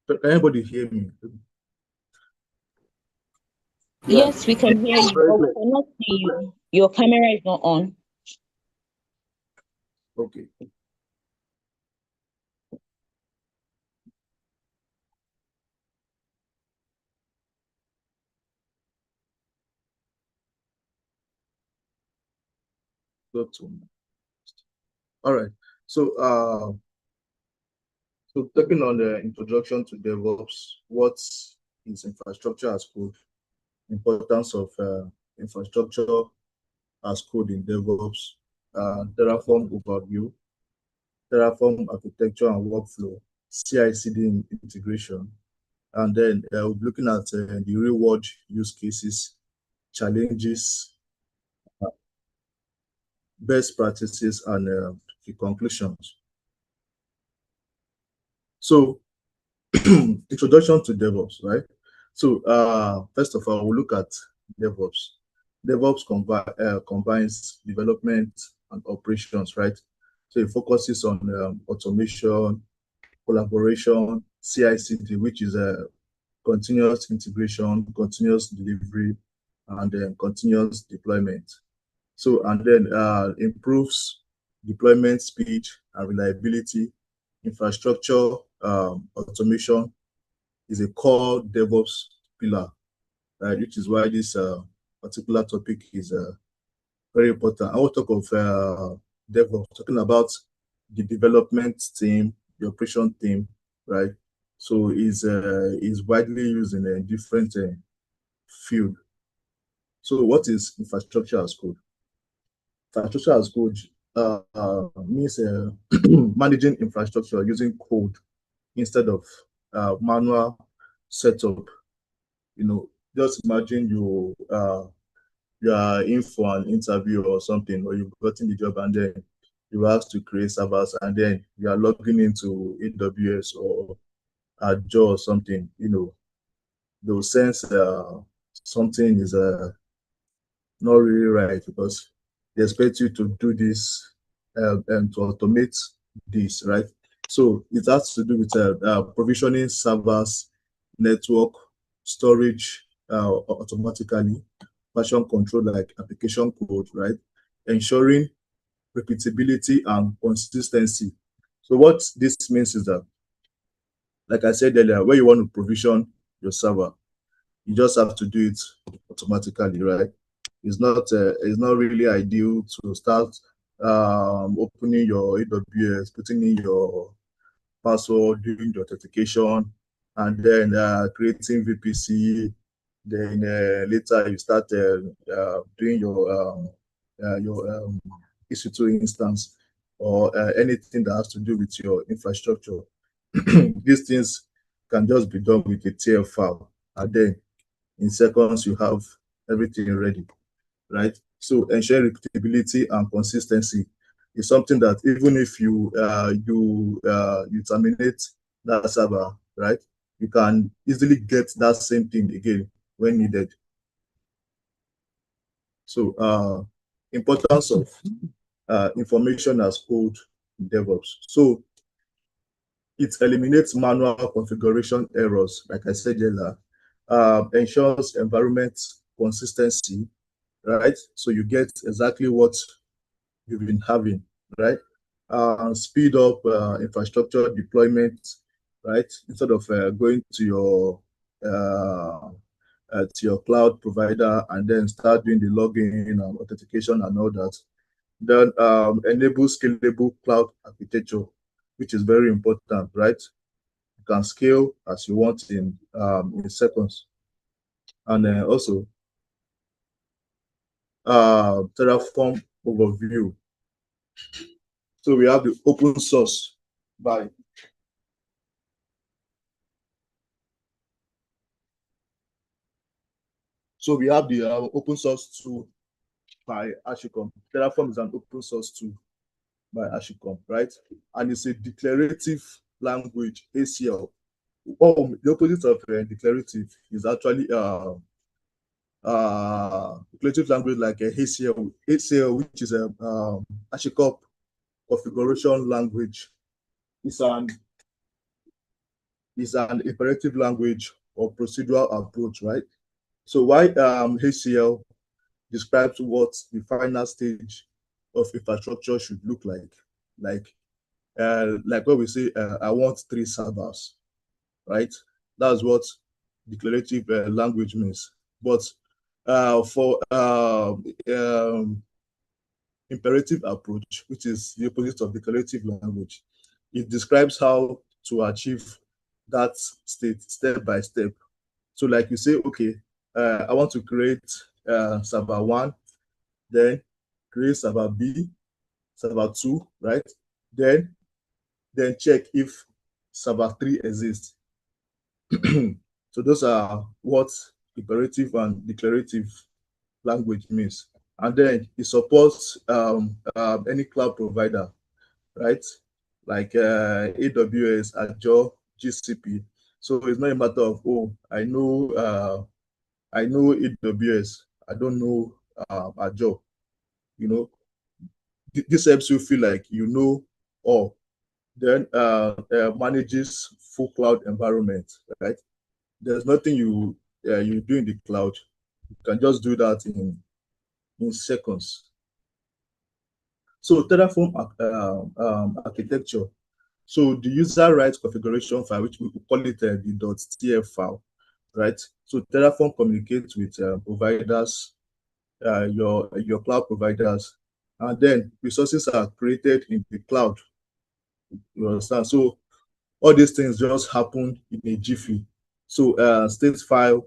Can anybody hear me? Yes, we can hear you, but we cannot see you. Your camera is not on. Okay. All right. So talking on the introduction to DevOps, what is infrastructure as code? Importance of infrastructure as code in DevOps, Terraform overview, Terraform architecture and workflow, CI/CD integration, and then we'll be looking at the real-world use cases, challenges, best practices, and the conclusions. So, introduction to DevOps, right? So, first of all, we'll look at DevOps. DevOps combines development and operations, right? So it focuses on automation, collaboration, CI/CD, which is a continuous integration, continuous delivery, and then continuous deployment. So, and then improves deployment speed and reliability. Infrastructure automation is a core DevOps pillar, right? Which is why this particular topic is very important. I will talk of DevOps, talking about the development team, the operation team, right? So is widely used in a different field. So what is infrastructure as code? Infrastructure as code means managing infrastructure using code instead of manual setup. You know, just imagine you are in for an interview or something, or you've gotten the job and then you asked to create servers and then you are logging into AWS or Azure or something. You know, they'll sense something is not really right because they expect you to do this and to automate this, right? So it has to do with provisioning servers, network, storage automatically, version control like application code, right? Ensuring repeatability and consistency. So what this means is that, like I said earlier, when you want to provision your server, you just have to do it automatically, right? It's not really ideal to start opening your AWS, putting in your password, doing the authentication, and then creating VPC. Then later you start doing your EC2 instance or anything that has to do with your infrastructure. These things can just be done with a TF file, and then in seconds you have everything ready, right? So ensuring repeatability and consistency is something that even if you terminate that server, right, you can easily get that same thing again when needed. So importance of information as code in DevOps. So it eliminates manual configuration errors, like I said earlier, ensures environment consistency, right? So you get exactly what you've been having, right? Speed up infrastructure deployment, right? Instead of going to your cloud provider and then start doing the login and authentication and all that. Then enable scalable cloud architecture, which is very important, right? You can scale as you want in seconds. And also Terraform overview. So we have the open source by open source tool by HashiCorp. Terraform is an open source tool by HashiCorp, right? And it's a declarative language, ACL. Oh, the opposite of declarative is actually declarative language like a ACL, which is a HashiCorp configuration language. It's an is an imperative language or procedural approach, right? So why HCL describes what the final stage of infrastructure should look like what we say, I want 3 servers, right? That's what declarative language means. But for imperative approach, which is the opposite of declarative language, it describes how to achieve that state step by step. So like you say, okay, I want to create server 1, then create server B, server 2, right? Then check if server 3 exists. So those are what imperative and declarative language means. And then it supports any cloud provider, right? Like AWS, Azure, GCP. So it's not a matter of, oh, I know AWS, I don't know Azure. You know, this helps you feel like you know all. Then manages full cloud environment, right? There's nothing you do in the cloud. You can just do that in seconds. So Terraform architecture. So the user rights configuration file, which we call it the .tf file, right? So Terraform communicates with providers, your cloud providers, and then resources are created in the cloud. You understand? So all these things just happen in a jiffy. So state file,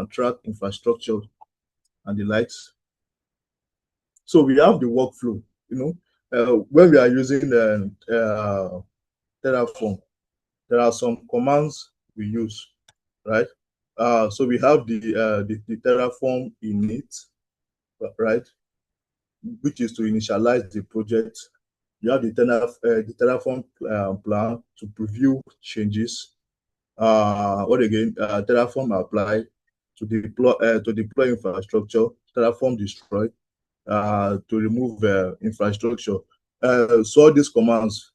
track infrastructure, and the likes. So we have the workflow. When we are using Terraform, there are some commands we use, right? So we have the Terraform init, right, which is to initialize the project. You have the Terraform plan to preview changes. What again? Terraform apply to deploy infrastructure. Terraform destroy to remove infrastructure. So all these commands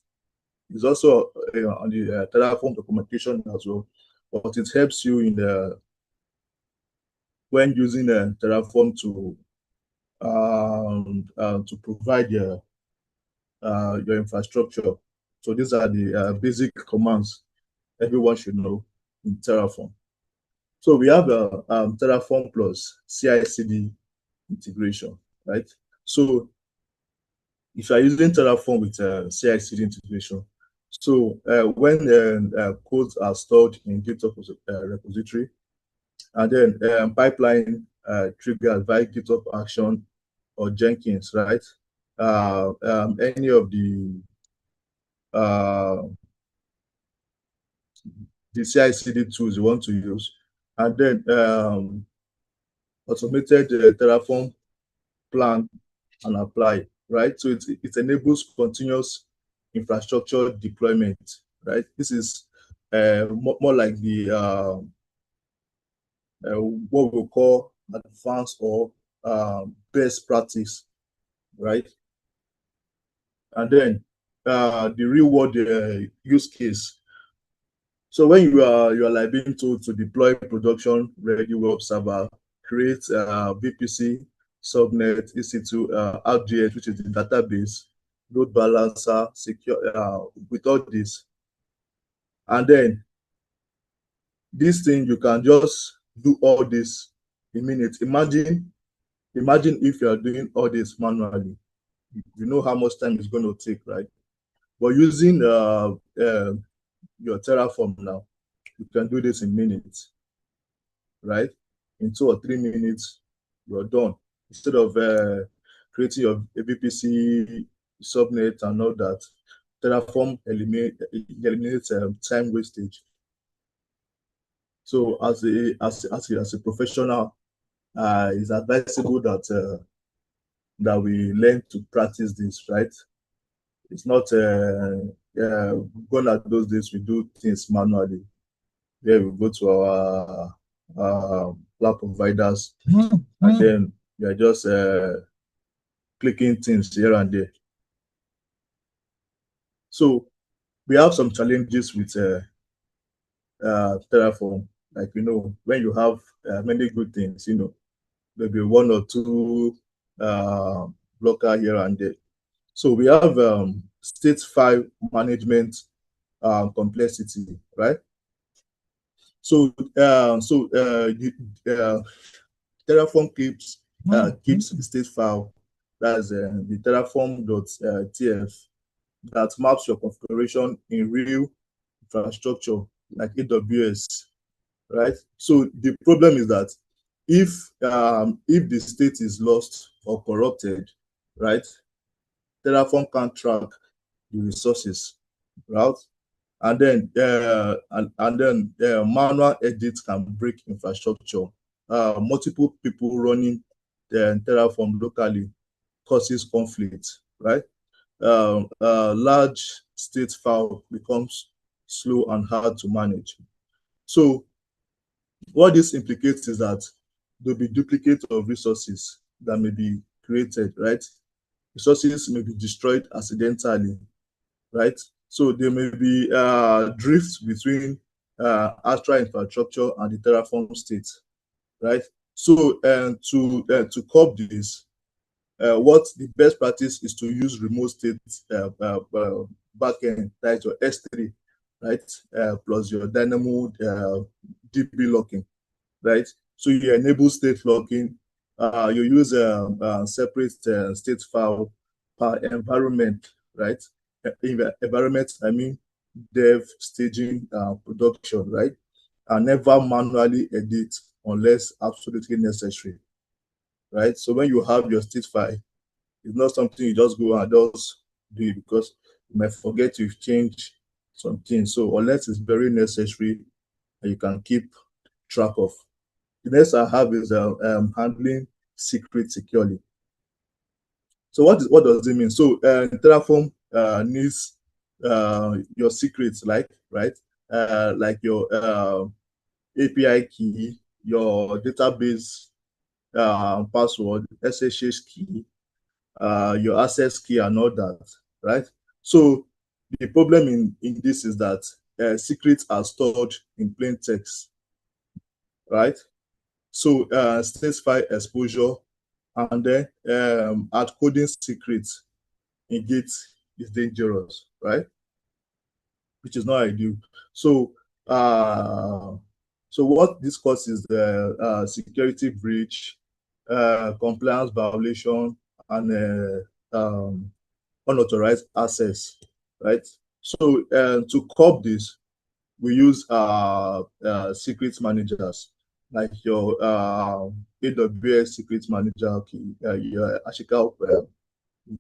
is also on the Terraform documentation as well, but it helps you in when using Terraform to provide your infrastructure. So these are the basic commands everyone should know in Terraform. So we have Terraform plus CI/CD integration, right? So if you are using Terraform with CI/CD integration, so when codes are stored in GitHub repository, and then pipeline triggered by GitHub Action or Jenkins, right? Any of the CI/CD tools you want to use, and then automated Terraform plan and apply, right? So it enables continuous infrastructure deployment, right? This is more like the what we call advanced or best practice, right? And then the real world use case. So when you are like being told to deploy production ready web server, create VPC, subnet, EC2, RDS, which is the database, load balancer, secure with all this, and then this thing you can just do all this in minutes. Imagine if you are doing all this manually. You know how much time it's going to take, right? But using your Terraform now, you can do this in minutes, right? In 2 or 3 minutes, you're done. Instead of creating your VPC subnet and all that, Terraform eliminates time wastage. So as a professional, it's advisable that that we learn to practice this, right? It's not gone at those days we do things manually. Yeah, we go to our cloud providers, and then we are just clicking things here and there. So we have some challenges with Terraform. Like, when you have many good things, maybe one or two blocker here and there. So we have state file management complexity, right? So Terraform keeps the state file, that's the terraform.tf, that maps your configuration in real infrastructure like AWS, right? So the problem is that if the state is lost or corrupted, right, Terraform can't track the resources, right? And then manual edits can break infrastructure. Multiple people running the Terraform locally causes conflict, right? Large state file becomes slow and hard to manage. So what this implicates is that there'll be duplicate of resources that may be created, right? Resources may be destroyed accidentally, right? So there may be drifts between Astra infrastructure and the Terraform state, right? So to curb this, what the best practice is to use remote state backend, that's your S3, right? Plus your Dynamo DB locking, right? So you enable state locking. You use a separate state file per environment, right? Environment, I mean dev, staging, production, right? And never manually edit unless absolutely necessary, right? So when you have your state file, it's not something you just go and just do it, because you might forget you've changed something. So unless it's very necessary, you can keep track of. The next I have is handling secret securely. So what does it mean? So Terraform needs your secrets, like, right, like your API key, your database password, SSH key, your access key, and all that, right? So the problem in this is that secrets are stored in plain text, right? So state file exposure, and then at coding secrets in Git is dangerous, right? Which is not ideal. So what this causes is the security breach, compliance violation, and unauthorized access, right? So to curb this, we use secret managers, like your AWS secret manager, your Ashika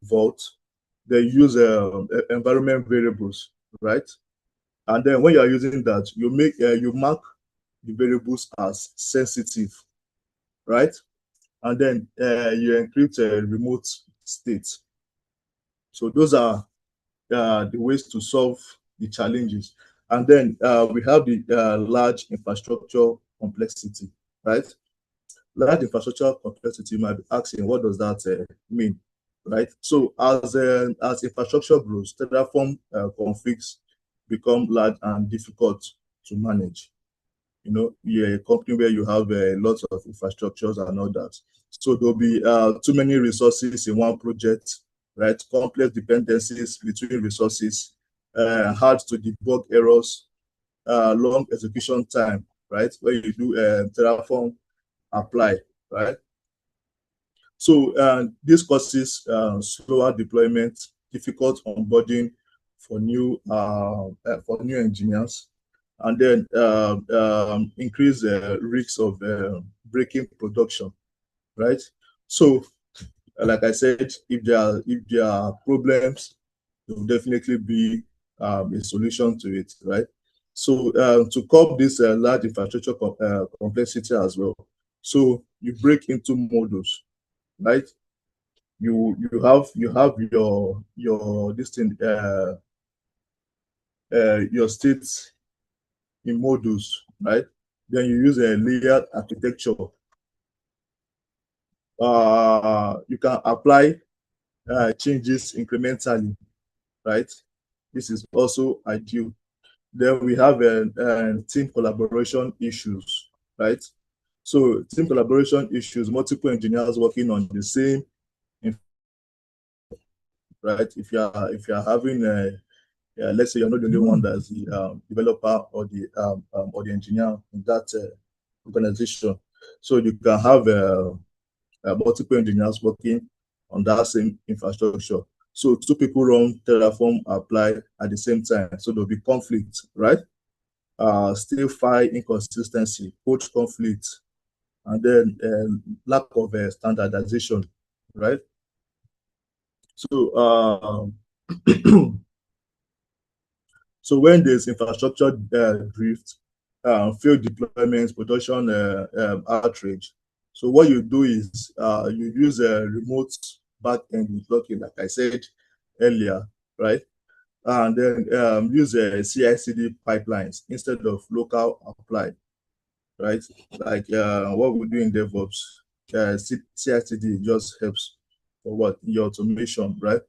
Vault. They use environment variables, right? And then when you are using that, you mark the variables as sensitive, right? And then you encrypt a remote state. So those are the ways to solve the challenges. And then we have the large infrastructure complexity, right? Large infrastructure complexity, you might be asking, what does that mean, right? So as infrastructure grows, Terraform configs become large and difficult to manage. You're a company where you have lots of infrastructures and all that. So there'll be too many resources in one project, right? Complex dependencies between resources, hard to debug errors, long execution time, right? Where you do Terraform apply, right? So this causes slower deployment, difficult onboarding for new engineers, and then increase risks of breaking production, right? So, like I said, if there are problems, there will definitely be a solution to it, right? So to curb this large infrastructure complexity as well, so you break into modules, right? You have your this thing your states in modules, right? Then you use a layered architecture. You can apply changes incrementally, right? This is also ideal. Then we have team collaboration issues, right? So team collaboration issues, multiple engineers working on the same, right? If you're having let's say you're not the only one that's the developer or the engineer in that organization, so you can have multiple engineers working on that same infrastructure. So two people run Terraform apply at the same time, so there'll be conflict, right? Still file inconsistency, code conflict, and then lack of standardization, right? So so when there's infrastructure drift, field deployments, production outrage, so what you do is you use a remote backend with locking, like I said earlier, right? And then use CI/CD pipelines instead of local apply, right? Like what we do in DevOps, CI/CD just helps for what? Your automation, right?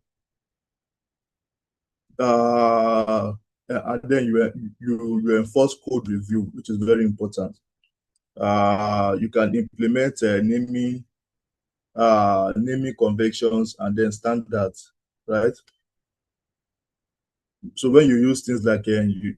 And then you enforce code review, which is very important. You can implement naming conventions and then standards, right? So when you use things like you